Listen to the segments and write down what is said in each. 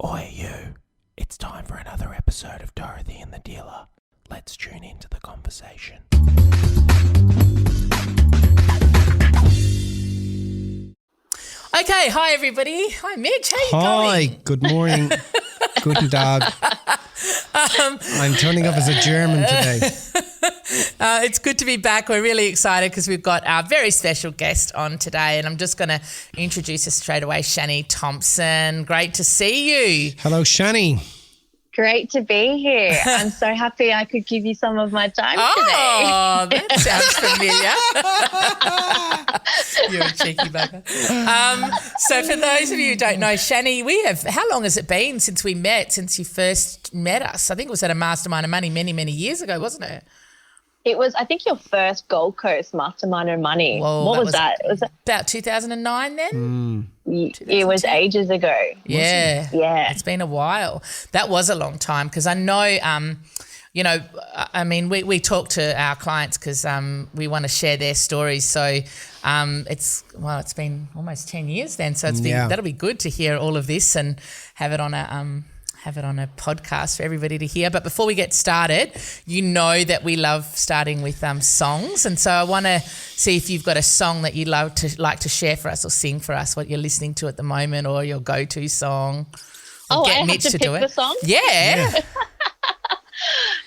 Oi, you. It's time for another episode of Dorothy and the Dealer. Let's tune into the conversation. Okay, hi everybody. Hi Mitch, how you Hi, going? good morning. Guten Tag. I'm turning up as a German today. It's good to be back. We're really excited because we've got our very special guest on today, and I'm just going to introduce us straight away, Chani Thompson. Great to see you. Hello, Chani. Great to be here. I'm so happy I could give you some of my time today. Oh, that sounds familiar. You're a cheeky bugger. So for those of you who don't know, Chani, how long has it been since we met, since you first met us? I think it was at a Mastermind of Money many, many years ago, wasn't it? It was, I think, your first Gold Coast Mastermind of Money. Whoa, what was that? Was it about 2009 then? It was ages ago. Yeah. Yeah. It's been a while. That was a long time because I know, we talk to our clients because we want to share their stories. So it's been almost 10 years then. So that'll be good to hear all of this and have it on a podcast for everybody to hear. But before we get started, you know that we love starting with songs, and so I want to see if you've got a song that you'd like to share for us or sing for us, what you're listening to at the moment, or your go-to song. Or I have to pick the song? Yeah.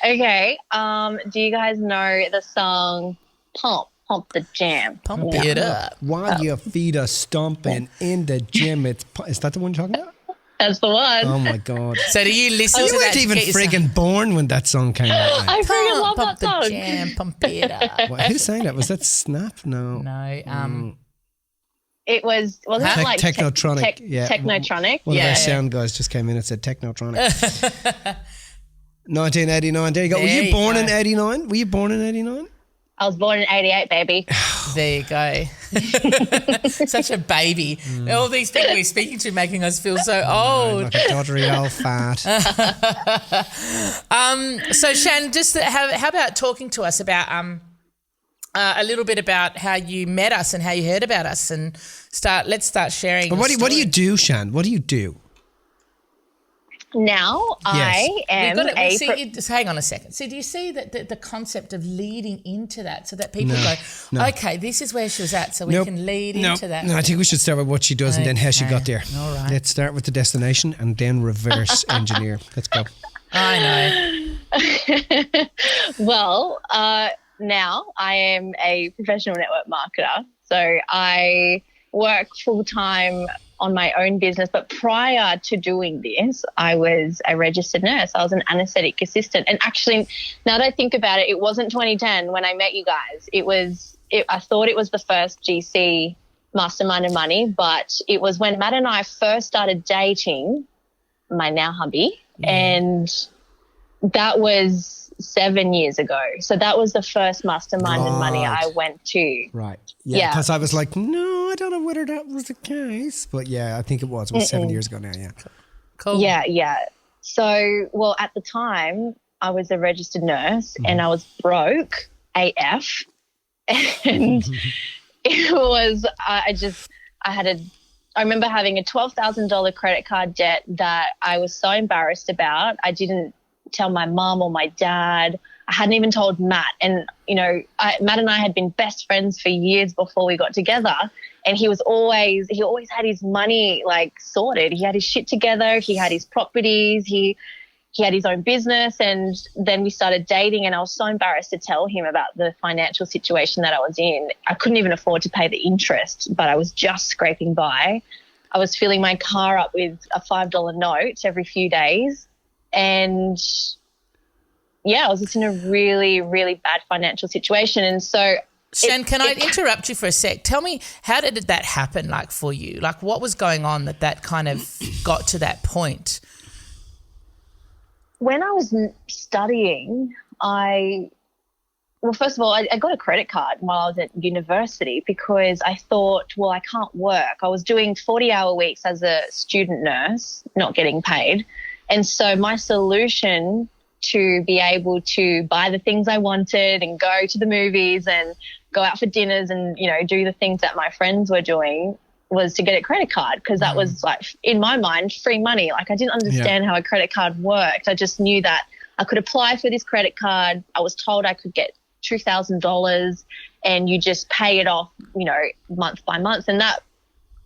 Okay. Do you guys know the song Pump the Jam? Pump it up. While your feet are stomping in the gym, is that the one you're talking about? That's the one. Oh my God. So do you listen to You that? weren't even friggin' born when that song came out. I freaking love Pump that song. the jam, pump it up. Who sang that? Was that Snap? No. No. It wasn't it like Technotronic. Technotronic. One of our sound guys just came in and said Technotronic. 1989. There you go. Were you born in 89? Were you born in 89? I was born in 88, baby. There you go. Such a baby. All these people we're speaking to making us feel so old. Like a doddery old fat. So Shan, just how about talking to us about a little bit about how you met us and how you heard about us, and let's start sharing. But what do you do, Shan? What do you do? Now I am hang on a second. So do you see that the concept of leading into that so that people go, okay, this is where she was at, so we can lead into that? No, I think we should start with what she does and then how she got there. All right. Let's start with the destination and then reverse engineer. Let's go. I know. Well, now I am a professional network marketer. So I work full-time on my own business, but prior to doing this, I was a registered nurse. I was an anaesthetic assistant. And actually, now that I think about it, it wasn't 2010 when I met you guys. I thought it was the first GC Mastermind of Money, but it was when Matt and I first started dating my now hubby, and that was 7 years ago. So that was the first Mastermind of Money I went to. Right. Yeah. Because I was like, no, I don't know whether that was the case. But yeah, I think it was. It was 7 years ago now, yeah. Cool. Yeah. So, well, at the time, I was a registered nurse and I was broke AF. And it was, I remember having a $12,000 credit card debt that I was so embarrassed about. I didn't tell my mom or my dad. I hadn't even told Matt. And, Matt and I had been best friends for years before we got together. And he always had his money like sorted. He had his shit together. He had his properties. He had his own business. And then we started dating, and I was so embarrassed to tell him about the financial situation that I was in. I couldn't even afford to pay the interest, but I was just scraping by. I was filling my car up with a $5 note every few days. And I was just in a really, really bad financial situation. And so Shan, can I interrupt you for a sec? Tell me, how did that happen, like, for you? Like, what was going on that kind of got to that point? When I was studying, first of all, I got a credit card while I was at university because I thought, well, I can't work. I was doing 40-hour weeks as a student nurse, not getting paid. And so my solution to be able to buy the things I wanted and go to the movies and go out for dinners and, do the things that my friends were doing was to get a credit card, because that was like, in my mind, free money. Like I didn't understand how a credit card worked. I just knew that I could apply for this credit card. I was told I could get $2,000 and you just pay it off, you know, month by month. And that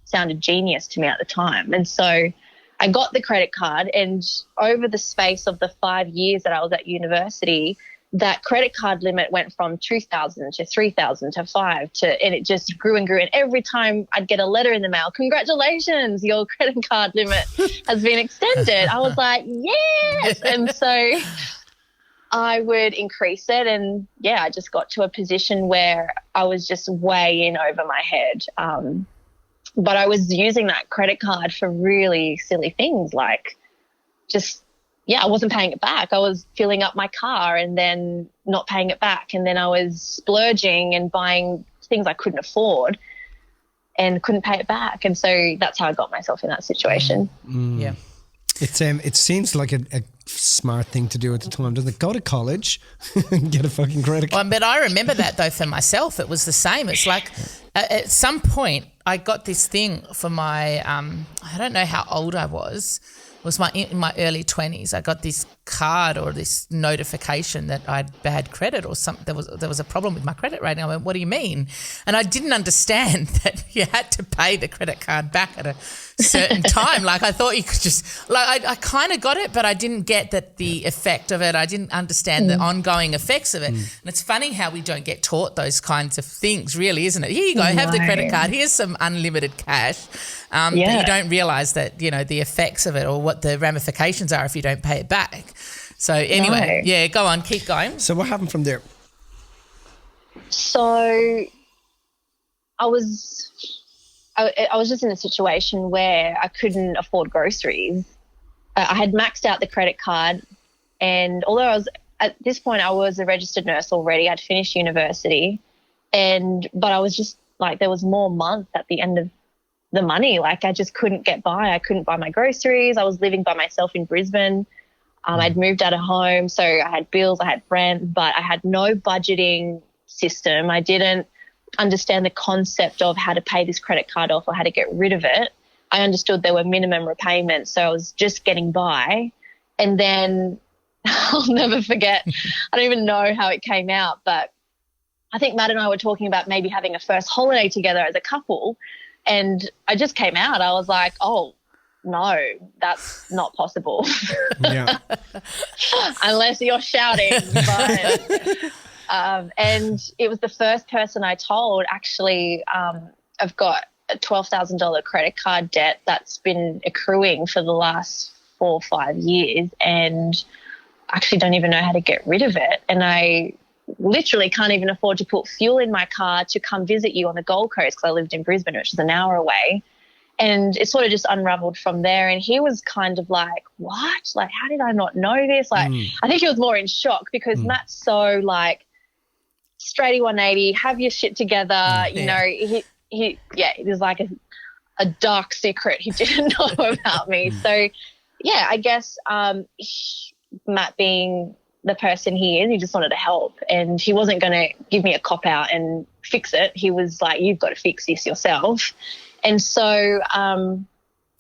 sounded genius to me at the time. And so I got the credit card, and over the space of the 5 years that I was at university, that credit card limit went from 2,000 to 3,000 to 5 to, and it just grew and grew. And every time I'd get a letter in the mail, congratulations, your credit card limit has been extended. I was like, yes. And so I would increase it. And yeah, I just got to a position where I was just way in over my head. But I was using that credit card for really silly things, like just, I wasn't paying it back. I was filling up my car and then not paying it back. And then I was splurging and buying things I couldn't afford and couldn't pay it back. And so that's how I got myself in that situation. Yeah. It seems like a smart thing to do at the time, doesn't it? Go to college and get a fucking credit card. Well, but I remember that though for myself. It was the same. It's like at some point I got this thing for my, I don't know how old I was. It was in my early 20s. I got this card or this notification that I'd bad credit or something. There was a problem with my credit rating. I went, what do you mean? And I didn't understand that you had to pay the credit card back at a certain time. Like I thought you could just, like I kind of got it, but I didn't get the effect of it. I didn't understand the ongoing effects of it. And it's funny how we don't get taught those kinds of things, really, isn't it? Here you go, have the credit card. Here's some unlimited cash. But you don't realise that, you know, the effects of it or what the ramifications are if you don't pay it back. So anyway, go on, keep going. So what happened from there? So I was just in a situation where I couldn't afford groceries. I had maxed out the credit card, and although at this point I was a registered nurse already, I'd finished university, but I was just like, there was more month at the end of the money. Like I just couldn't get by. I couldn't buy my groceries. I was living by myself in Brisbane. I'd moved out of home, so I had bills, I had rent, but I had no budgeting system. I didn't understand the concept of how to pay this credit card off or how to get rid of it. I understood there were minimum repayments, so I was just getting by. And then I'll never forget, I don't even know how it came out, but I think Matt and I were talking about maybe having a first holiday together as a couple, and I just came out. I was like, oh, no, that's not possible. Yeah. Unless you're shouting. But, and it was the first person I told, actually, I've got a $12,000 credit card debt that's been accruing for the last 4 or 5 years, and I actually don't even know how to get rid of it. And I literally can't even afford to put fuel in my car to come visit you on the Gold Coast, because I lived in Brisbane, which is an hour away. And it sort of just unraveled from there. And he was kind of like, what? Like, how did I not know this? Like, I think he was more in shock, because Matt's so like straighty 180, have your shit together. You know, it was like a dark secret he didn't know about me. So, yeah, I guess Matt being the person he is, he just wanted to help, and he wasn't going to give me a cop out and fix it. He was like, you've got to fix this yourself. And so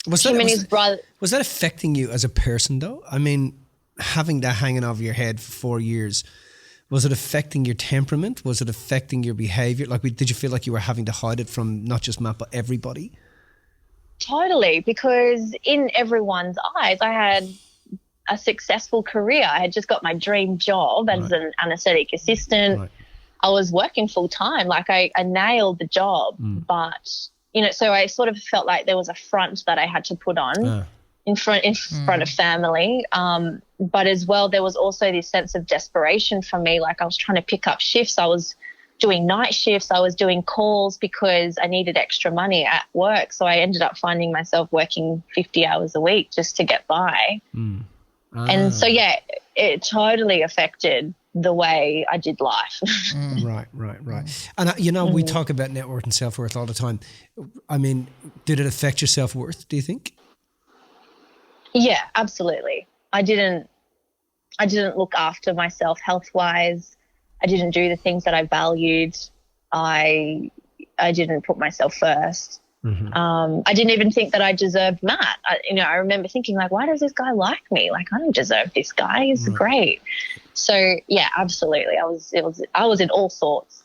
was that affecting you as a person though? I mean, having that hanging over your head for 4 years, was it affecting your temperament? Was it affecting your behaviour? Like, did you feel like you were having to hide it from not just Matt but everybody? Totally, because in everyone's eyes I had a successful career. I had just got my dream job as an anaesthetic assistant. Right. I was working full time. Like I nailed the job, but you know, so I sort of felt like there was a front that I had to put on in front of family. But as well, there was also this sense of desperation from me. Like I was trying to pick up shifts. I was doing night shifts. I was doing calls because I needed extra money at work. So I ended up finding myself working 50 hours a week just to get by. And so, yeah, it totally affected the way I did life. Right. And, you know, we talk about net worth and self-worth all the time. I mean, did it affect your self-worth, do you think? Yeah, absolutely. I didn't look after myself health-wise. I didn't do the things that I valued. I didn't put myself first. I didn't even think that I deserved Matt. I remember thinking, like, why does this guy like me? Like, I don't deserve this guy. He's great. So yeah, absolutely. I was in all sorts.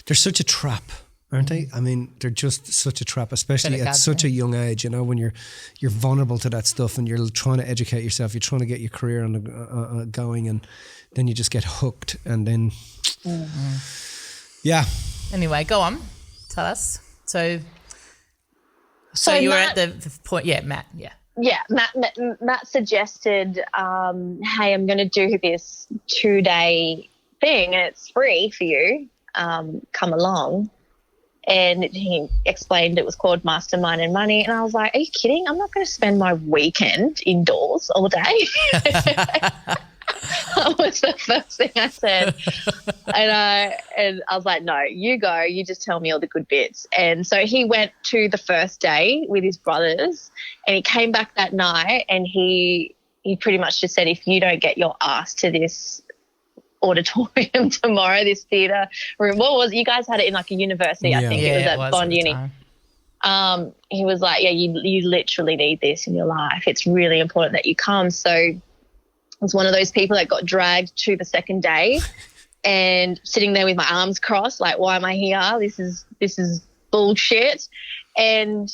They're such a trap, aren't they? I mean, they're just such a trap, especially at such a young age, when you're vulnerable to that stuff and you're trying to educate yourself, you're trying to get your career going, and then you just get hooked, and then yeah. Anyway, go on. Tell us. So you were at the point, Matt, Yeah, Matt suggested, hey, I'm going to do this 2-day thing and it's free for you. Come along. And he explained it was called Mastermind and Money. And I was like, are you kidding? I'm not going to spend my weekend indoors all day. That was the first thing I said. And I was like, no, you go. You just tell me all the good bits. And so he went to the first day with his brothers, and he came back that night, and he pretty much just said, if you don't get your ass to this auditorium tomorrow, this theatre room. What was it? You guys had it in like a university, I think. It was at Bond Uni. He was like, yeah, you literally need this in your life. It's really important that you come. So I was one of those people that got dragged to the second day and sitting there with my arms crossed, like, why am I here? This is bullshit. And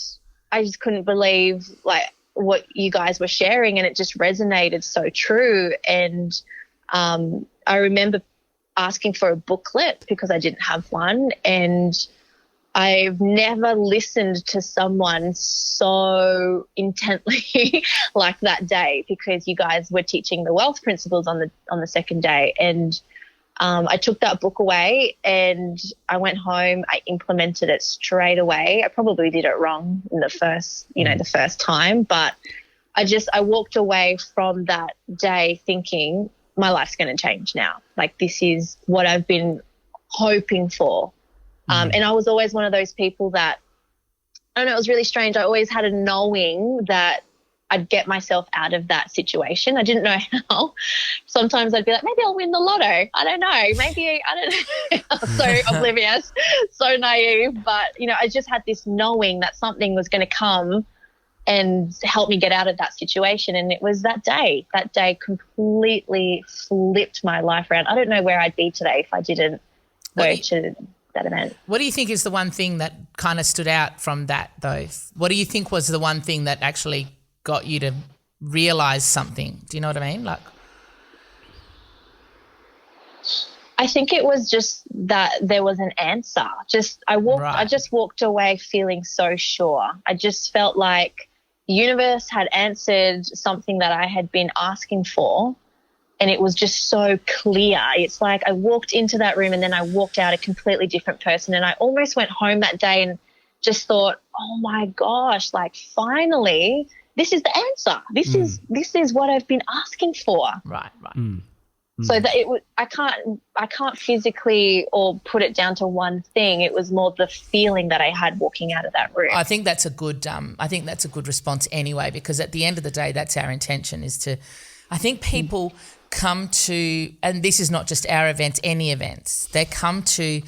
I just couldn't believe like what you guys were sharing, and it just resonated so true. And I remember asking for a booklet because I didn't have one, and I've never listened to someone so intently like that day, because you guys were teaching the wealth principles on the second day. And I took that book away and I went home. I implemented it straight away. I probably did it wrong in the first time, but I walked away from that day thinking my life's going to change now. Like, this is what I've been hoping for. And I was always one of those people that, I don't know, it was really strange. I always had a knowing that I'd get myself out of that situation. I didn't know how. Sometimes I'd be like, maybe I'll win the lotto. I don't know. Maybe, I don't know. So oblivious, so naive. But, I just had this knowing that something was going to come and help me get out of that situation. And it was that day. That day completely flipped my life around. I don't know where I'd be today if I didn't go to that event. What do you think is the one thing that kind of stood out from that, though? What do you think was the one thing that actually got you to realise something? Do you know what I mean? Like, I think it was just that there was an answer. I just walked away feeling so sure. I just felt like the universe had answered something that I had been asking for, and it was just so clear. It's like I walked into that room and then I walked out a completely different person, and I almost went home that day and just thought, oh my gosh, like, finally this is the answer. This is what I've been asking for. Right. So that I can't physically or put it down to one thing. It was more the feeling that I had walking out of that room. I think that's a good response anyway, because at the end of the day, that's our intention, is to, I think people come to, and this is not just our events, any events, they come to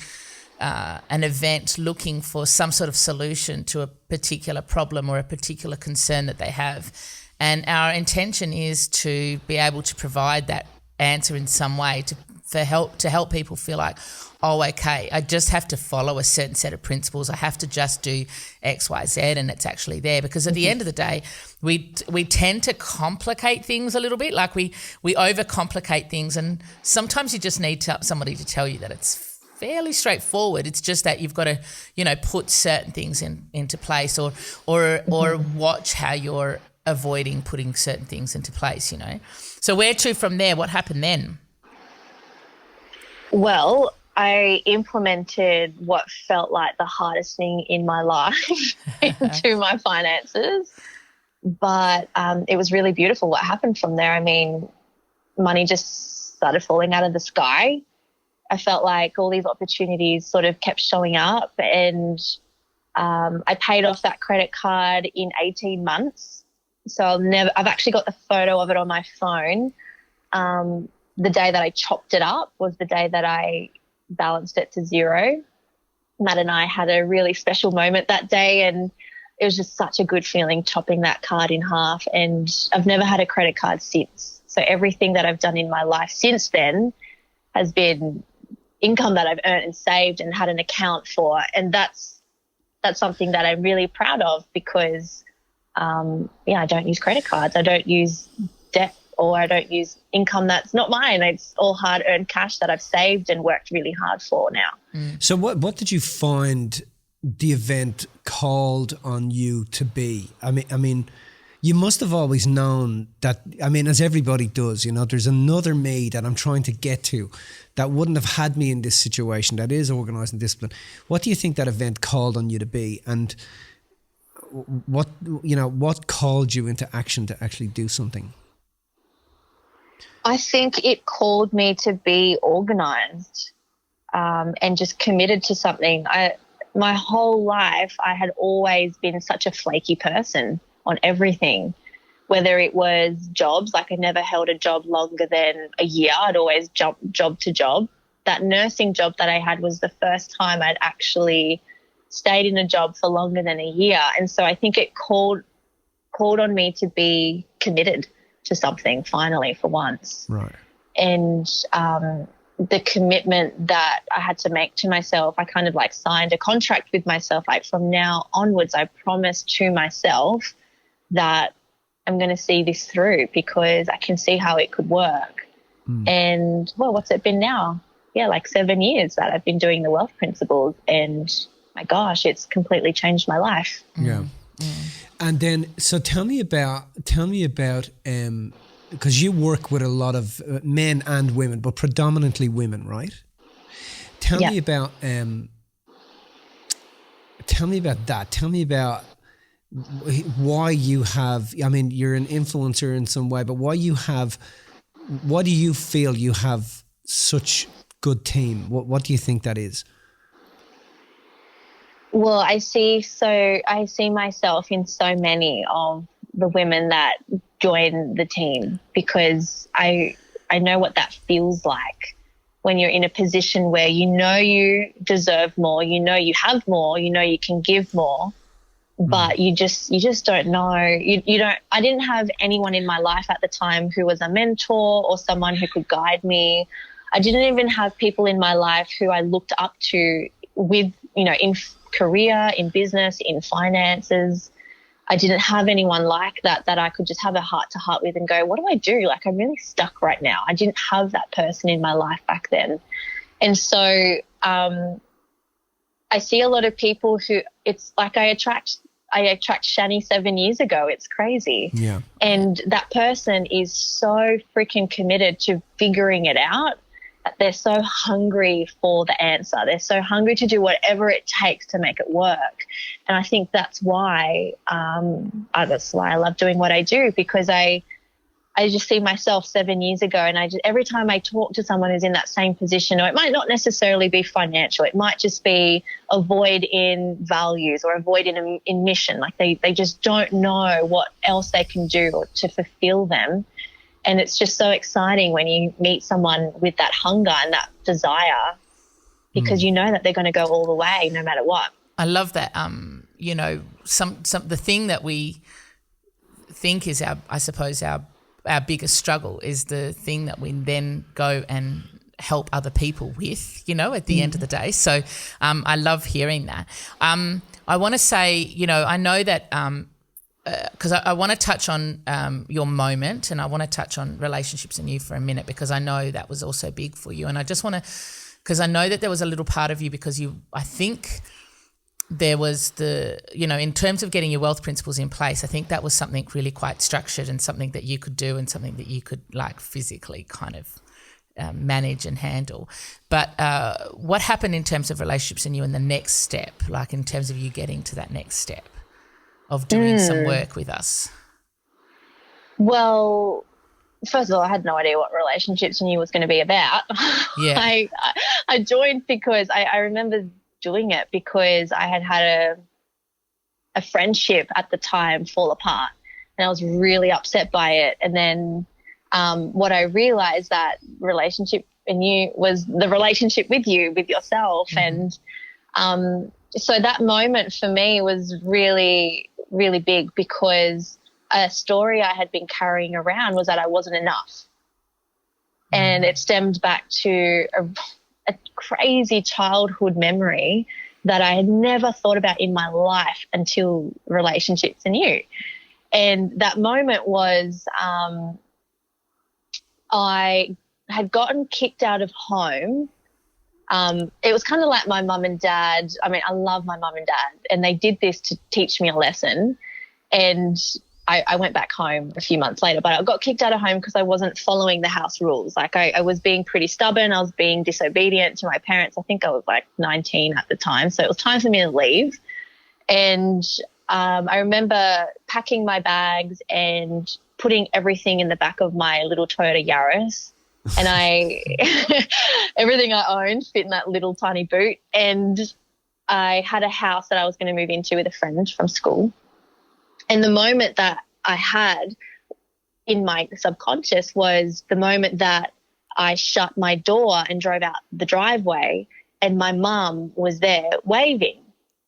an event looking for some sort of solution to a particular problem or a particular concern that they have. And our intention is to be able to provide that answer in some way to help people feel like, oh, okay, I just have to follow a certain set of principles. I have to just do X, Y, Z, and it's actually there. Because at the end of the day, we tend to complicate things a little bit. Like we overcomplicate things, and sometimes you just need somebody to tell you that it's fairly straightforward. It's just that you've got to, put certain things into place, or watch how you're avoiding putting certain things into place, So where to from there? What happened then? Well, I implemented what felt like the hardest thing in my life into my finances. But it was really beautiful what happened from there. I mean, money just started falling out of the sky. I felt like all these opportunities sort of kept showing up, and I paid off that credit card in 18 months. So I've actually got the photo of it on my phone. The day that I chopped it up was the day that I balanced it to zero. Matt and I had a really special moment that day, and it was just such a good feeling chopping that card in half, and I've never had a credit card since. So everything that I've done in my life since then has been income that I've earned and saved and had an account for, and that's something that I'm really proud of because, I don't use credit cards. I don't use debt, or I don't use income that's not mine. It's all hard-earned cash that I've saved and worked really hard for now. So what did you find the event called on you to be? I mean, you must have always known that, as everybody does, there's another me that I'm trying to get to that wouldn't have had me in this situation, that is organised and disciplined. What do you think that event called on you to be? And what called you into action to actually do something? I think it called me to be organised and just committed to something. My whole life I had always been such a flaky person on everything, whether it was jobs, like I never held a job longer than a year. I'd always jump job to job. That nursing job that I had was the first time I'd actually stayed in a job for longer than a year. And so I think it called on me to be committed to something finally for once. Right. And the commitment that I had to make to myself, I kind of like signed a contract with myself. Like from now onwards, I promised to myself that I'm going to see this through because I can see how it could work. And well, what's it been now? Yeah, like 7 years that I've been doing the wealth principles, and my gosh, it's completely changed my life. Yeah. And then, so tell me about, because you work with a lot of men and women, but predominantly women, right? Tell me about that. Tell me about why you have, you're an influencer in some way, but why do you feel you have such good team? What do you think that is? Well, I see myself in so many of the women that join the team because I know what that feels like when you're in a position where you deserve more, you have more, you can give more, but you just don't know. I didn't have anyone in my life at the time who was a mentor or someone who could guide me. I didn't even have people in my life who I looked up to with, in career, in business, in finances. I didn't have anyone like that I could just have a heart-to-heart with and go, what do I do? Like, I'm really stuck right now. I didn't have that person in my life back then. And so I see a lot of people who it's like I attract Chani 7 years ago. It's crazy. Yeah. And that person is so freaking committed to figuring it out. They're so hungry for the answer. They're so hungry to do whatever it takes to make it work. And I think that's why I love doing what I do, because I just see myself 7 years ago, and every time I talk to someone who's in that same position, or it might not necessarily be financial, it might just be a void in values or a void in mission. Like they just don't know what else they can do to fulfill them. And it's just so exciting when you meet someone with that hunger and that desire, because you know that they're going to go all the way no matter what. I love that. The thing that we think is our biggest struggle is the thing that we then go and help other people with, at the end of the day. So I love hearing that. I want to say, I know that because I want to touch on your moment, and I want to touch on relationships and you for a minute, because I know that was also big for you. And I just want to, because I know that there was a little part of you, because I think there was in terms of getting your wealth principles in place, I think that was something really quite structured and something that you could do and something that you could like physically kind of manage and handle. But what happened in terms of relationships and you in the next step, like in terms of you getting to that next step of doing some work with us? Well, first of all, I had no idea what relationships and you was going to be about. Yeah. I joined because I remember doing it because I had a friendship at the time fall apart, and I was really upset by it. And then what I realized that relationship in you was the relationship with you, with yourself. And so that moment for me was really, really big, because a story I had been carrying around was that I wasn't enough. And it stemmed back to a crazy childhood memory that I had never thought about in my life until relationships and you. And that moment was I had gotten kicked out of home. It was kind of like my mum and dad. I mean, I love my mum and dad, and they did this to teach me a lesson. And I went back home a few months later, but I got kicked out of home because I wasn't following the house rules. Like I was being pretty stubborn. I was being disobedient to my parents. I think I was like 19 at the time. So it was time for me to leave. And I remember packing my bags and putting everything in the back of my little Toyota Yaris. And everything I owned fit in that little tiny boot. And I had a house that I was going to move into with a friend from school. And the moment that I had in my subconscious was the moment that I shut my door and drove out the driveway, and my mum was there waving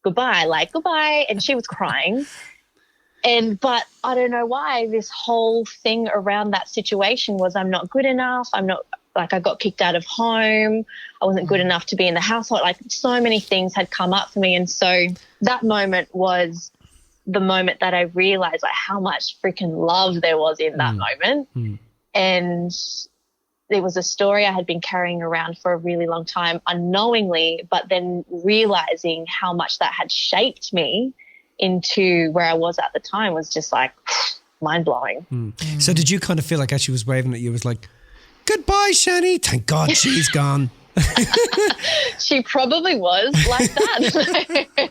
goodbye, like goodbye, and she was crying. But I don't know why this whole thing around that situation was I'm not good enough. I'm not, like, I got kicked out of home. I wasn't good enough to be in the household. Like, so many things had come up for me. And so that moment was the moment that I realized like how much freaking love there was in that moment. And there was a story I had been carrying around for a really long time unknowingly, but then realizing how much that had shaped me into where I was at the time was just like mind blowing. So did you kind of feel like as she was waving at you, it was like, goodbye, Chani, thank God she's gone? She probably was like that.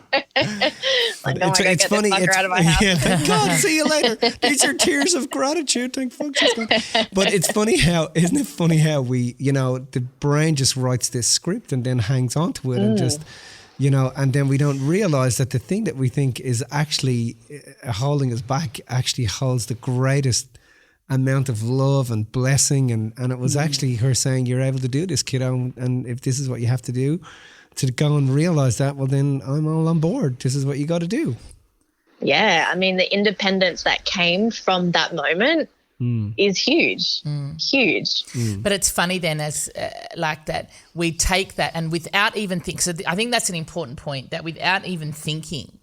Like, oh, it's funny. Get this fucker out of my house. Yeah, thank God, see you later. These are tears of gratitude. Thank fuck she's gone. But it's funny how, isn't it funny how we, the brain just writes this script and then hangs on to it and just, and then we don't realize that the thing that we think is actually holding us back actually holds the greatest amount of love and blessing, and it was actually her saying, you're able to do this, kiddo, and if this is what you have to do to go and realize that, well then I'm all on board. This is what you got to do. Yeah, I mean the independence that came from that moment is huge. But it's funny then as like that we take that and without even think, so I think that's an important point, that without even thinking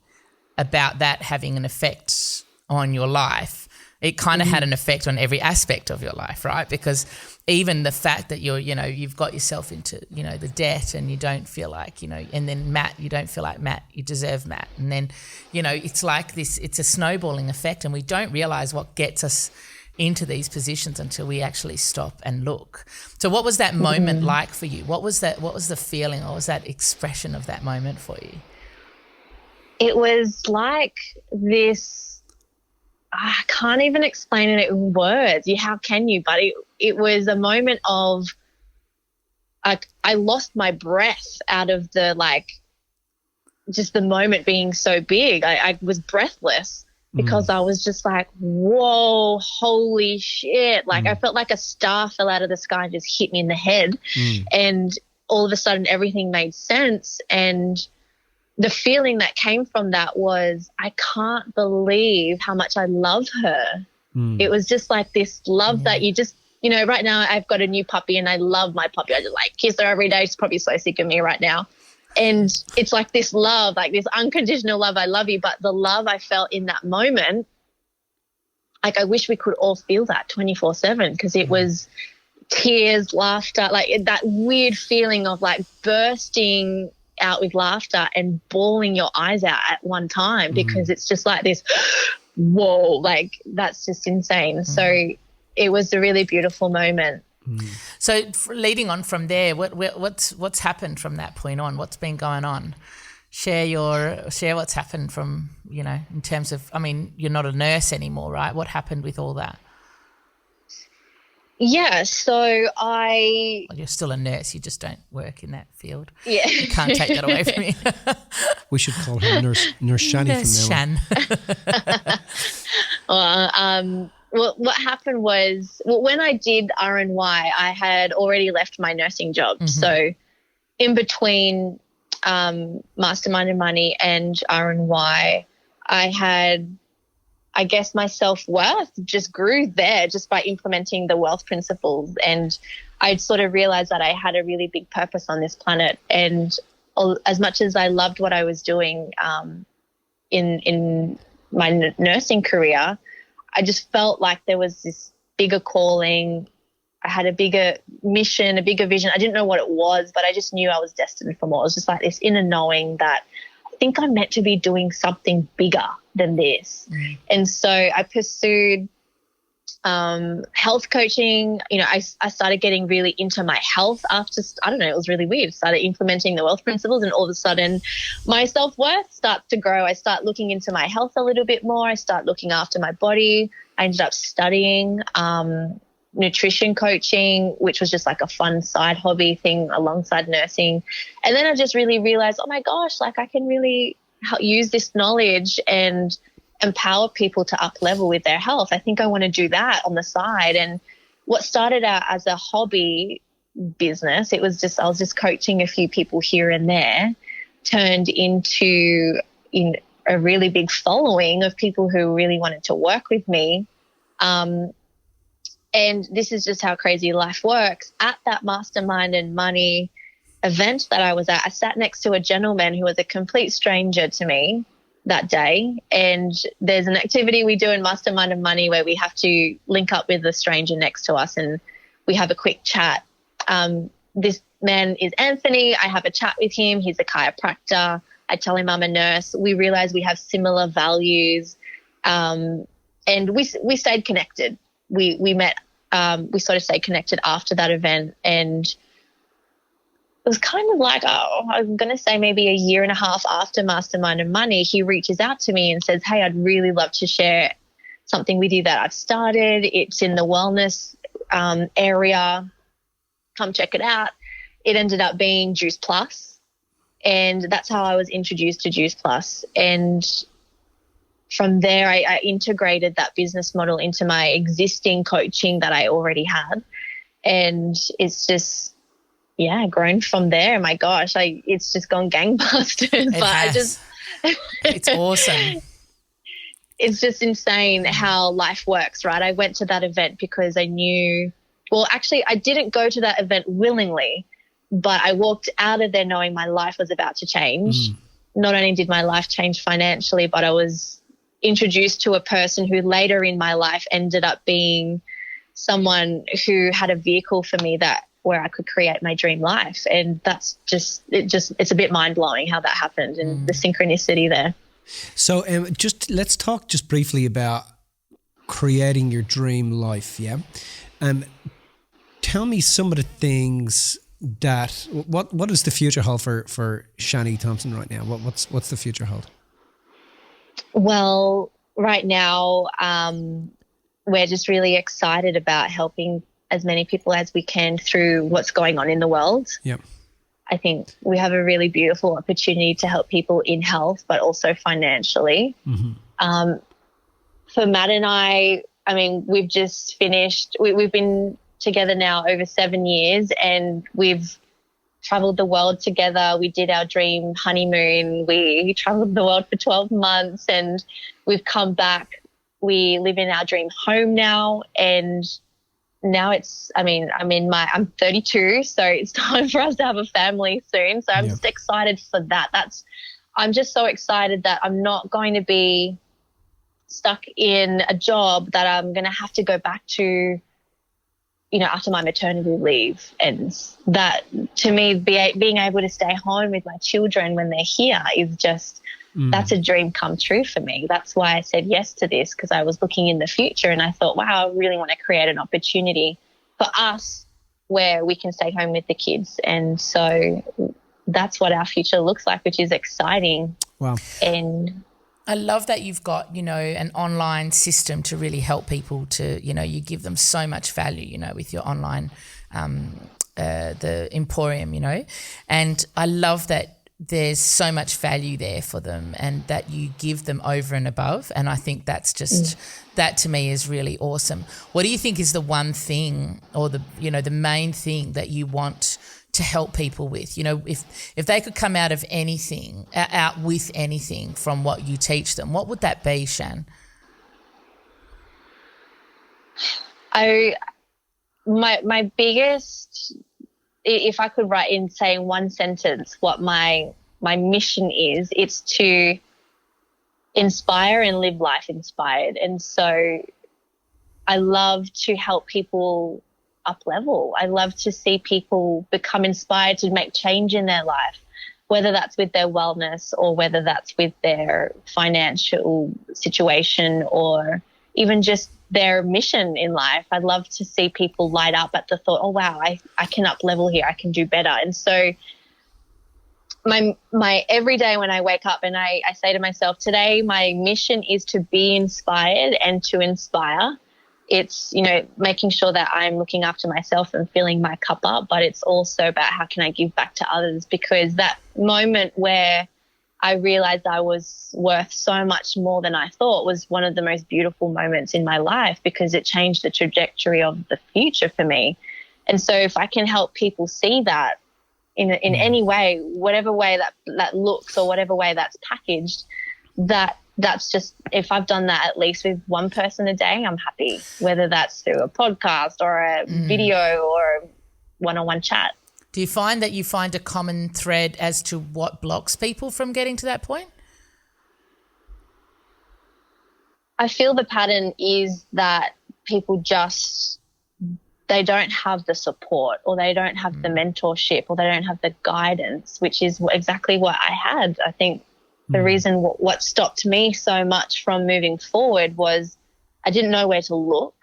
about that having an effect on your life, it kind of had an effect on every aspect of your life, right? Because even the fact that you've got yourself into, the debt and you don't feel like, and then Matt, you don't feel like Matt, you deserve Matt. And then, it's like this, it's a snowballing effect, and we don't realize what gets us into these positions until we actually stop and look. So what was that moment like for you? What was that? What was the feeling? What was that expression of that moment for you? It was like this, I can't even explain it in words. How can you? But it was a moment of, I lost my breath out of the, just the moment being so big. I was breathless because I was just like, whoa, holy shit. I felt like a star fell out of the sky and just hit me in the head. And all of a sudden everything made sense. And the feeling that came from that was, I can't believe how much I love her. It was just like this love that you just, right now I've got a new puppy and I love my puppy. I just kiss her every day. She's probably so sick of me right now. And it's like this love, like this unconditional love. I love you. But the love I felt in that moment, I wish we could all feel that 24/7, because it was tears, laughter, that weird feeling of bursting out with laughter and bawling your eyes out at one time, because it's just like this, whoa, that's just insane. So it was a really beautiful moment. So leading on from there, what's happened from that point on? What's been going on? Share what's happened from, in terms of, you're not a nurse anymore, right? What happened with all that? Yeah, so you're still a nurse, you just don't work in that field. Yeah. You can't take that away from me. We should call her Nurse Chani from now on. Well, what happened was, when I did RNY, I had already left my nursing job. So in between Mastermind and Money and RNY, I guess my self-worth just grew there just by implementing the wealth principles. And I'd sort of realized that I had a really big purpose on this planet. And as much as I loved what I was doing in my nursing career, I just felt like there was this bigger calling. I had a bigger mission, a bigger vision. I didn't know what it was, but I just knew I was destined for more. It was just like this inner knowing that I think I'm meant to be doing something bigger than this. And so I pursued health coaching. You know, I started getting really into my health after, I don't know, it was really weird. Started implementing the wealth principles, and all of a sudden my self-worth starts to grow. I start looking into my health a little bit more. I start looking after my body. I ended up studying nutrition coaching, which was just like a fun side hobby thing alongside nursing. And then I just really realized, oh my gosh, like I can really use this knowledge and empower people to up level with their health. I think I want to do that on the side. And what started out as a hobby business, I was just coaching a few people here and there, turned into a really big following of people who really wanted to work with me. And this is just how crazy life works. At that Mastermind and Money event that I was at, I sat next to a gentleman who was a complete stranger to me that day. And there's an activity we do in Mastermind and Money where we have to link up with a stranger next to us and we have a quick chat. This man is Anthony. I have a chat with him. He's a chiropractor. I tell him I'm a nurse. We realize we have similar values, and we stayed connected. We met, we sort of stayed connected after that event, and it was kind of like, I'm going to say maybe a year and a half after Mastermind and Money, he reaches out to me and says, hey, I'd really love to share something with you that I've started. It's in the wellness area. Come check it out. It ended up being Juice Plus, and that's how I was introduced to Juice Plus. And from there, I integrated that business model into my existing coaching that I already had. And it's just, grown from there. My gosh, it's just gone gangbusters. It's awesome. It's just insane how life works, right? I went to that event because I knew, well, actually, I didn't go to that event willingly, but I walked out of there knowing my life was about to change. Not only did my life change financially, but I was introduced to a person who later in my life ended up being someone who had a vehicle for me where I could create my dream life. And that's it's a bit mind blowing how that happened and the synchronicity there. So let's talk just briefly about creating your dream life. Yeah. Tell me some of the things what does the future hold for Chani Thompson right now? What's the future hold? Well, right now, we're just really excited about helping as many people as we can through what's going on in the world. Yep. I think we have a really beautiful opportunity to help people in health, but also financially. For Matt and I mean, we've just finished, we've been together now over 7 years, and we've traveled the world together. We did our dream honeymoon. We traveled the world for 12 months and we've come back. We live in our dream home now, and now I'm 32, so it's time for us to have a family soon. So I'm just excited for that. I'm just so excited that I'm not going to be stuck in a job that I'm going to have to go back to, after my maternity leave. And that, to me, being able to stay home with my children when they're here is just, that's a dream come true for me. That's why I said yes to this, because I was looking in the future and I thought, wow, I really want to create an opportunity for us where we can stay home with the kids. And so that's what our future looks like, which is exciting. Wow. And I love that you've got, an online system to really help people to, you give them so much value, with your online, the Emporium, and I love that there's so much value there for them and that you give them over and above. And I think that's just, that to me is really awesome. What do you think is the one thing or the main thing that you want to help people with? You know, if they could come out with anything from what you teach them, what would that be, Shan? My biggest, if I could write in, say in one sentence what my mission is, it's to inspire and live life inspired. And so I love to help people up level. I love to see people become inspired to make change in their life, whether that's with their wellness or whether that's with their financial situation or even just their mission in life. I'd love to see people light up at the thought, oh, wow, I can up level here. I can do better. And so my every day when I wake up and I say to myself, today my mission is to be inspired and to inspire. It's, you know, making sure that I'm looking after myself and filling my cup up, but it's also about how can I give back to others, because that moment where I realized I was worth so much more than I thought was one of the most beautiful moments in my life, because it changed the trajectory of the future for me. And so if I can help people see that in any way, whatever way that looks or whatever way that's packaged, that's just, if I've done that at least with one person a day, I'm happy, whether that's through a podcast or a video or a one-on-one chat. Do you find that you find a common thread as to what blocks people from getting to that point? I feel the pattern is that people they don't have the support, or they don't have the mentorship, or they don't have the guidance, which is exactly what I had. I think the reason what stopped me so much from moving forward was I didn't know where to look,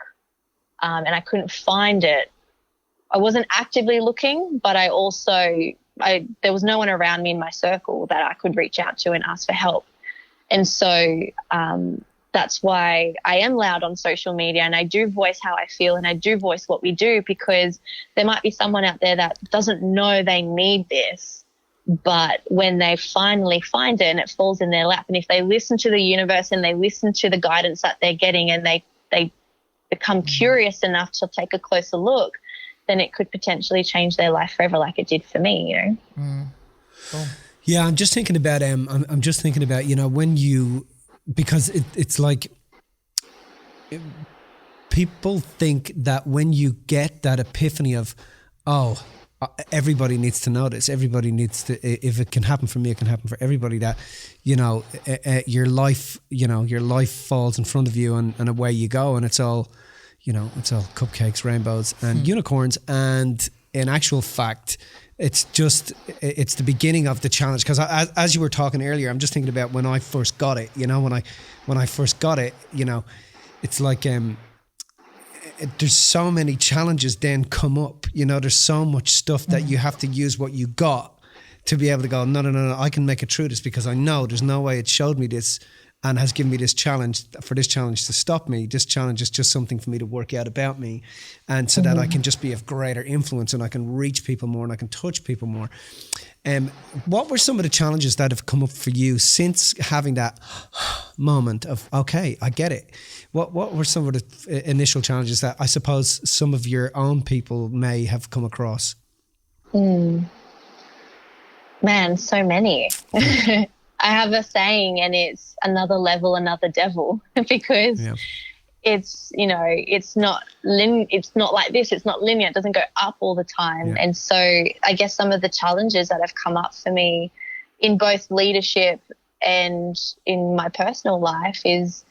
and I couldn't find it. I wasn't actively looking, but there was no one around me in my circle that I could reach out to and ask for help. And so that's why I am loud on social media, and I do voice how I feel, and I do voice what we do, because there might be someone out there that doesn't know they need this, but when they finally find it and it falls in their lap, and if they listen to the universe and they listen to the guidance that they're getting, and they become curious enough to take a closer look, then it could potentially change their life forever, like it did for me, you know. Cool. Yeah, I'm just thinking about I'm just thinking about, you know, when you, because it's like people think that when you get that epiphany of, oh, everybody needs to know this, everybody needs to, if it can happen for me, it can happen for everybody, that, you know, your life falls in front of you and away you go, and it's all, you know, it's all cupcakes, rainbows and unicorns. And in actual fact, it's the beginning of the challenge. Because as you were talking earlier, I'm just thinking about when I first got it, you know, when I first got it, you know, it's like, there's so many challenges then come up, you know, there's so much stuff that you have to use what you got to be able to go, no, I can make it through this, because I know there's no way it showed me this and has given me this challenge, for this challenge to stop me. This challenge is just something for me to work out about me, and so that I can just be of greater influence, and I can reach people more, and I can touch people more. What were some of the challenges that have come up for you since having that moment of, okay, I get it? What were some of the initial challenges that I suppose some of your own people may have come across? Man, so many. I have a saying, and it's another level, another devil, because it's, you know, it's not like this. It's not linear. It doesn't go up all the time. Yeah. And so I guess some of the challenges that have come up for me in both leadership and in my personal life is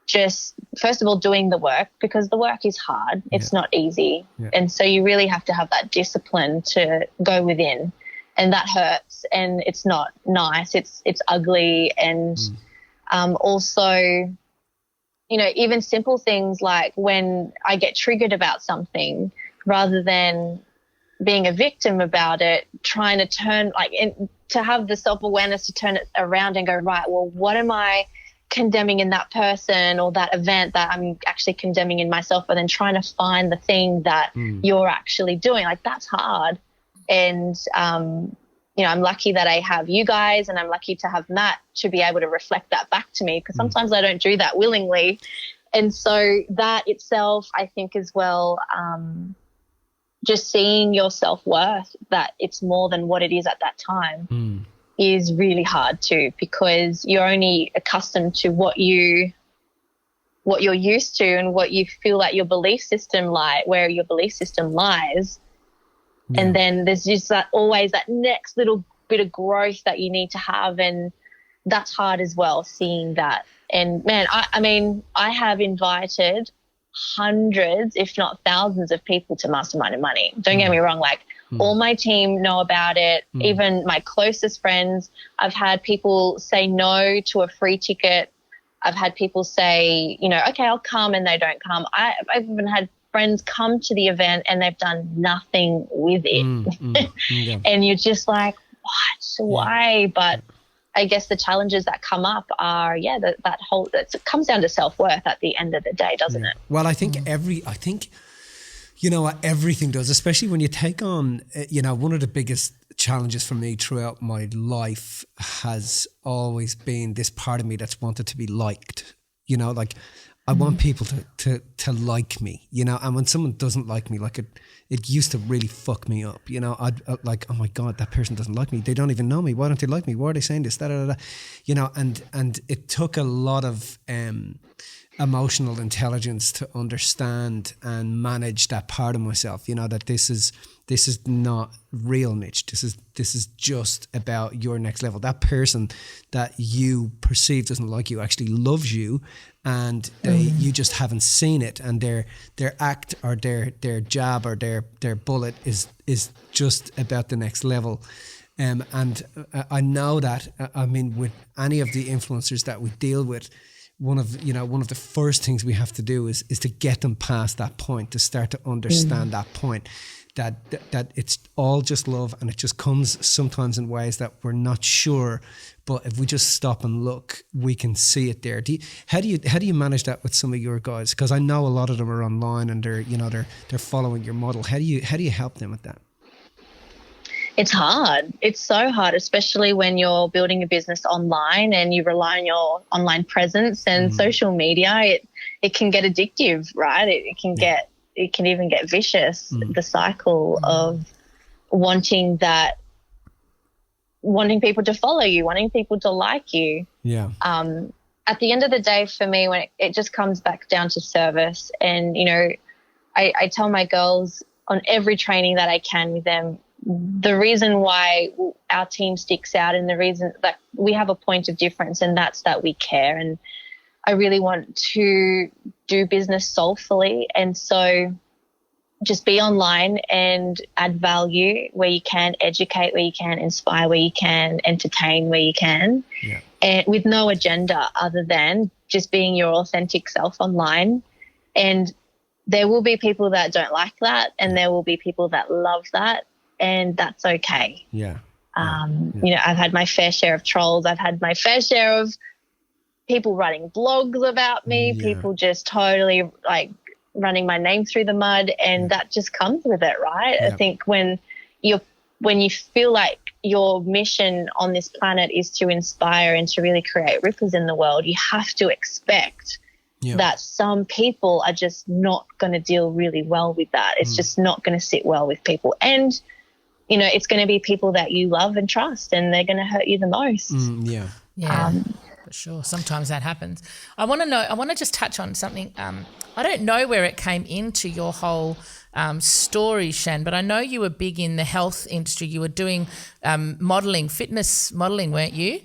just, first of all, doing the work, because the work is hard. It's not easy. Yeah. And so you really have to have that discipline to go within. And that hurts, and it's not nice. It's ugly. And also, you know, even simple things like when I get triggered about something, rather than being a victim about it, trying to turn, to have the self-awareness to turn it around and go, right, well, what am I condemning in that person or that event that I'm actually condemning in myself, and then trying to find the thing that you're actually doing. Like, that's hard. And, you know, I'm lucky that I have you guys, and I'm lucky to have Matt to be able to reflect that back to me, because sometimes I don't do that willingly. And so that itself, I think as well, just seeing your self-worth, that it's more than what it is at that time, is really hard too, because you're only accustomed to what you're used to and what you feel like your belief system where your belief system lies. Yeah. And then there's just always that next little bit of growth that you need to have, and that's hard as well, seeing that. And man, I mean, I have invited hundreds, if not thousands, of people to Mastermind and Money. Don't get me wrong, like all my team know about it, even my closest friends. I've had people say no to a free ticket. I've had people say, you know, okay, I'll come, and they don't come. I've even had friends come to the event and they've done nothing with it. Yeah. And you're just like, what? Why? But I guess the challenges that come up are, that whole, it comes down to self-worth at the end of the day, doesn't it? Well, I think you know what, everything does, especially when you take on, you know, one of the biggest challenges for me throughout my life has always been this part of me that's wanted to be liked. You know, like I want people to like me, you know, and when someone doesn't like me, like it used to really fuck me up, you know. I'd like, oh my God, that person doesn't like me. They don't even know me. Why don't they like me? Why are they saying this? Da, da, da, da. You know, and it took a lot of emotional intelligence to understand and manage that part of myself, you know, that this is not real, Mitch. This is just about your next level. That person that you perceive doesn't like you actually loves you, and you just haven't seen it, and their act or their jab or their bullet is just about the next level. And I know that, I mean, with any of the influencers that we deal with, one of the first things we have to do is to get them past that point, to start to understand that point, that it's all just love, and it just comes sometimes in ways that we're not sure, but if we just stop and look, we can see it there. How do you manage that with some of your guys? Because I know a lot of them are online and they're following your model. How do you help them with that? It's hard. It's so hard, especially when you're building a business online and you rely on your online presence and social media. It can get addictive, right? It can even get vicious, the cycle of wanting people to follow you, wanting people to like you. Yeah. At the end of the day, for me, when it just comes back down to service, and, you know, I tell my girls on every training that I can with them, the reason why our team sticks out and the reason that we have a point of difference, and that's that we care. And I really want to do business soulfully. And so just be online and add value where you can, educate where you can, inspire where you can, entertain where you can, and with no agenda other than just being your authentic self online. And there will be people that don't like that, and there will be people that love that. And that's okay. You know, I've had my fair share of trolls. I've had my fair share of people writing blogs about me, people just totally like running my name through the mud, and that just comes with it, right? I think when you feel like your mission on this planet is to inspire and to really create ripples in the world, you have to expect that some people are just not going to deal really well with that. It's just not going to sit well with people. And you know, it's going to be people that you love and trust, and they're going to hurt you the most. For sure. Sometimes that happens. I want to just touch on something. I don't know where it came into your whole story, Shan, but I know you were big in the health industry. You were doing modelling, fitness modelling, weren't you?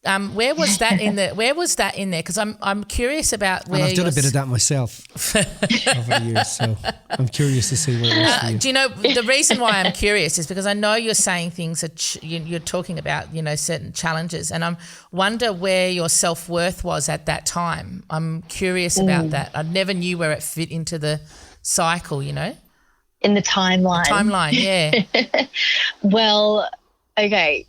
Where was that in there? Because I'm curious about where. And I've done a bit of that myself over the years, so I'm curious to see where it is for you. Do you know the reason why I'm curious is because I know you're saying things that you're talking about, you know, certain challenges, and I wonder where your self-worth was at that time. I'm curious about that. I never knew where it fit into the cycle, you know. In the timeline. Yeah. Well, okay,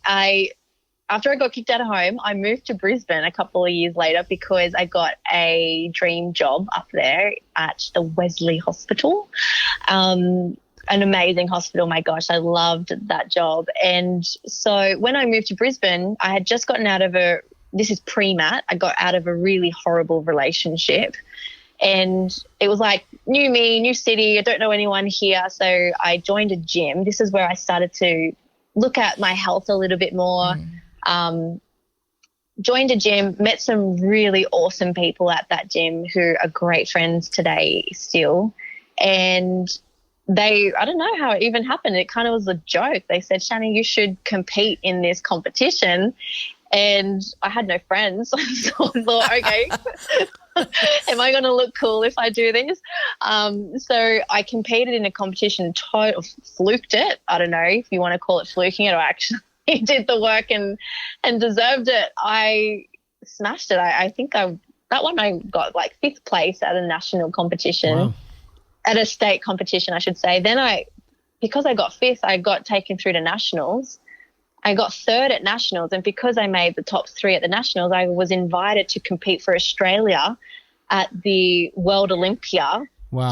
after I got kicked out of home, I moved to Brisbane a couple of years later because I got a dream job up there at the Wesley Hospital, an amazing hospital. My gosh, I loved that job. And so when I moved to Brisbane, I had just gotten out of this is pre-mat, I got out of a really horrible relationship. And it was like new me, new city. I don't know anyone here. So I joined a gym. This is where I started to look at my health a little bit more. Joined a gym, met some really awesome people at that gym who are great friends today still. And I don't know how it even happened. It kind of was a joke. They said, Chani, you should compete in this competition. And I had no friends. So I thought, okay, am I going to look cool if I do this? So I competed in a competition, fluked it. I don't know if you want to call it fluking it, or actually did the work and deserved it. I smashed it. I think that one I got like 5th place at a national competition. Wow. At a state competition, I should say. Then because I got 5th, I got taken through to nationals. I got 3rd at nationals, and because I made the top 3 at the nationals, I was invited to compete for Australia at the World Olympia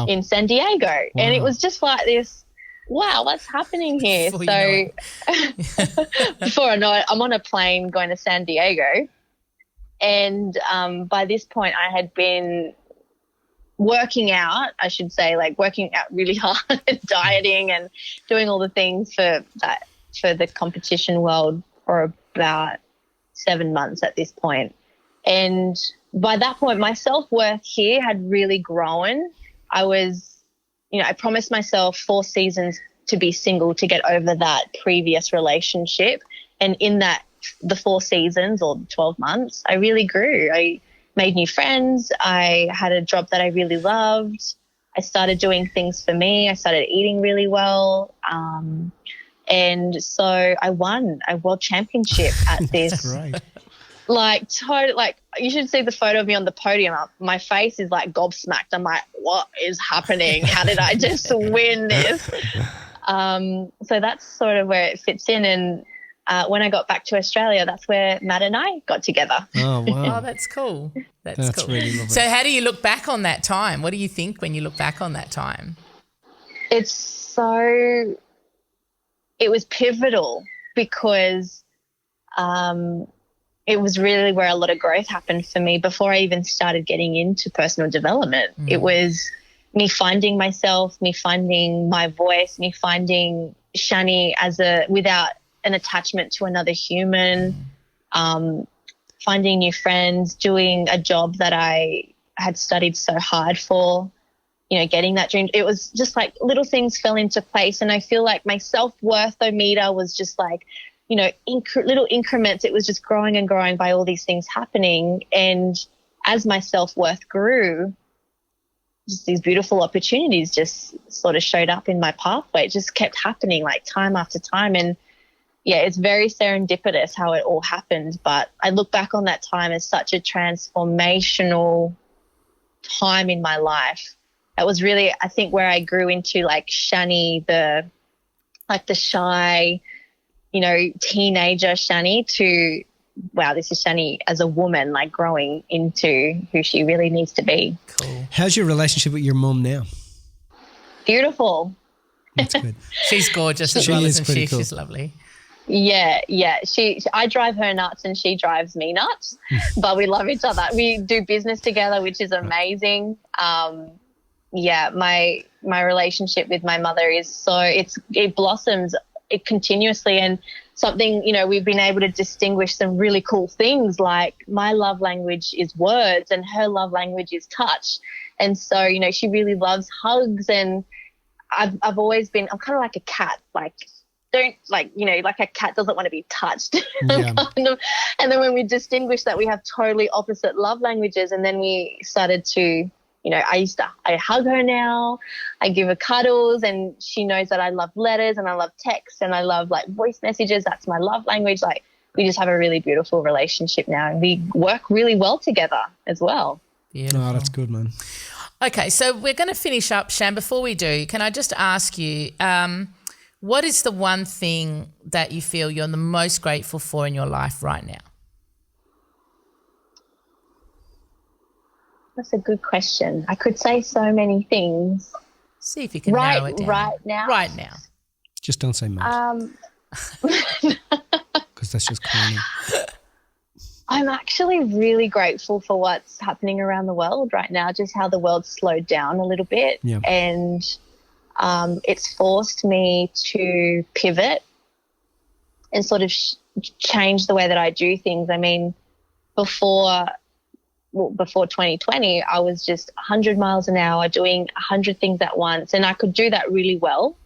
in San Diego. Wow. And it was just like this, wow, what's happening here? Before I know it, I'm on a plane going to San Diego. And by this point I had been working out, I should say, like working out really hard, dieting and doing all the things for the competition world for about 7 months at this point. And by that point, my self-worth here had really grown. I was, I promised myself 4 seasons to be single to get over that previous relationship. And in the 4 seasons or 12 months, I really grew. I made new friends. I had a job that I really loved. I started doing things for me. I started eating really well. And so I won a world championship at this. Right. Like you should see the photo of me on the podium. My face is like gobsmacked. I'm like, what is happening? How did I just win this? So that's sort of where it fits in. And when I got back to Australia, that's where Matt and I got together. Oh, wow. Oh, that's cool. That's cool. Really lovely. So how do you look back on that time? What do you think when you look back on that time? It was pivotal because it was really where a lot of growth happened for me before I even started getting into personal development. It was me finding myself, me finding my voice, me finding Chani without an attachment to another human, finding new friends, doing a job that I had studied so hard for, getting that dream. It was just like little things fell into place. And I feel like my self-worth-o-meter was just like, little increments. It was just growing and growing by all these things happening. And as my self-worth grew, just these beautiful opportunities just sort of showed up in my pathway. It just kept happening like time after time. And yeah, it's very serendipitous how it all happened. But I look back on that time as such a transformational time in my life. That was really, I think, where I grew into like Chani, the shy, teenager Chani, to, wow, this is Chani as a woman, like growing into who she really needs to be. Cool. How's your relationship with your mum now? Beautiful. That's good. She's gorgeous as well, isn't she? Cool. She's lovely. Yeah. I drive her nuts and she drives me nuts, but we love each other. We do business together, which is amazing. My relationship with my mother is it blossoms continuously, and something, we've been able to distinguish some really cool things, like my love language is words and her love language is touch. And so, she really loves hugs, and I've always been, I'm kind of like a cat, like a cat doesn't want to be touched. Yeah. And then when we distinguished that we have totally opposite love languages, and then we started to, I hug her now, I give her cuddles, and she knows that I love letters and I love texts and I love like voice messages. That's my love language. Like, we just have a really beautiful relationship now, and we work really well together as well. Beautiful. Oh, that's good, man. Okay, so we're going to finish up, Shan. Before we do, can I just ask you, what is the one thing that you feel you're the most grateful for in your life right now? That's a good question. I could say so many things. See if you can narrow it down. Right now? Right now. Just don't say much. Because that's just corny. I'm actually really grateful for what's happening around the world right now, just how the world's slowed down a little bit. Yeah. And it's forced me to pivot and sort of change the way that I do things. I mean, before 2020, I was just 100 miles an hour doing 100 things at once, and I could do that really well,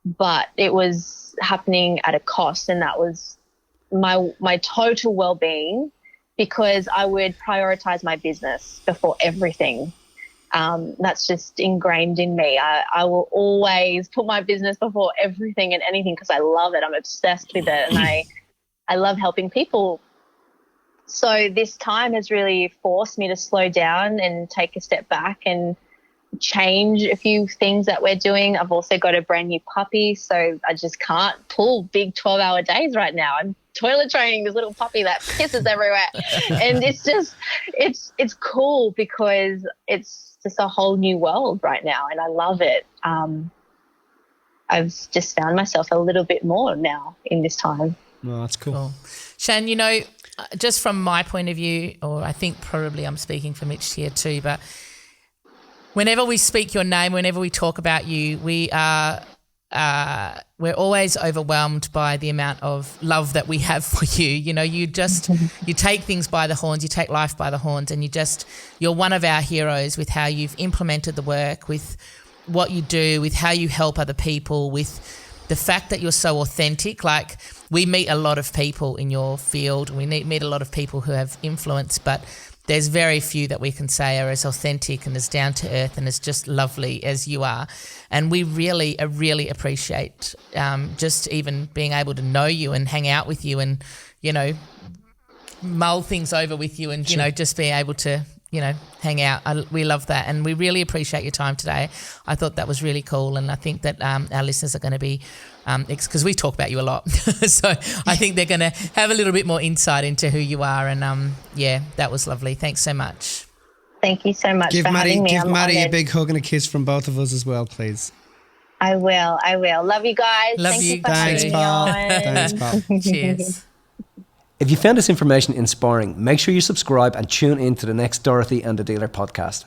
but it was happening at a cost, and that was my total well-being, because I would prioritize my business before everything. That's just ingrained in me. I will always put my business before everything and anything because I love it. I'm obsessed with it, and I love helping people. So this time has really forced me to slow down and take a step back and change a few things that we're doing. I've also got a brand new puppy, so I just can't pull big 12-hour days right now. I'm toilet training this little puppy that pisses everywhere. And it's just, it's cool because it's just a whole new world right now, and I love it. I've just found myself a little bit more now in this time. Oh, that's cool. Shan, you know, just from my point of view, or I think probably I'm speaking for Mitch here too, but whenever we speak your name, whenever we talk about you, we're always overwhelmed by the amount of love that we have for you. You know, you take things by the horns, you take life by the horns, and you're one of our heroes with how you've implemented the work, with what you do, with how you help other people, with the fact that you're so authentic. Like, we meet a lot of people in your field, we meet a lot of people who have influence, but there's very few that we can say are as authentic and as down to earth and as just lovely as you are. And we really appreciate just even being able to know you and hang out with you and, you know, mull things over with you and, you know, just be able to, you know, hang out. We love that, and we really appreciate your time today. I thought that was really cool, and I think that our listeners are going to be, because we talk about you a lot, so I think they're going to have a little bit more insight into who you are, and yeah, that was lovely. Thanks so much. Thank you so much for having me. Give Maddie a big hug and a kiss from both of us as well, please. I will. Love you guys. Love you. Thanks for having me on. Thanks, Paul. Cheers. If you found this information inspiring, make sure you subscribe and tune in to the next Dorothy and the Dealer podcast.